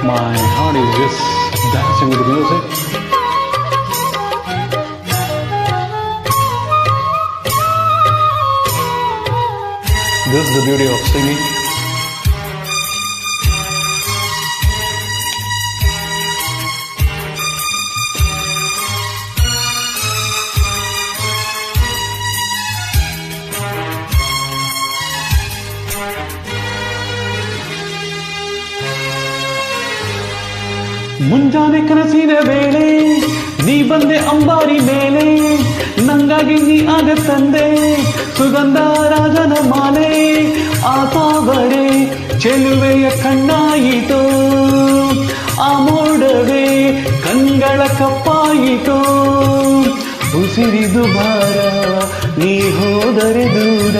My heart is just dancing with the music. This is the beauty of singing. ಮುಂಜಾನೆ ಕನಸಿನ ವೇಳೆ ನೀ ಬಂದೆ ಅಂಬಾರಿ ಮೇಲೆ, ನಂಗಾಗಿ ನೀ ಆಗ ತಂದೆ ಸುಗಂಧ ರಾಜನ ಮಾಲೆ. ಆತಾವರೆ ಚೆಲುವೆಯ ಕಣ್ಣಾಯಿತೋ, ಆ ಮೋಡವೇ ಕಣ್ಗಳ ಕಪ್ಪಾಯಿತೋ. ಉಸಿರಿದು ಭಾರ ನೀ ಹೋದರೆ ದೂರ,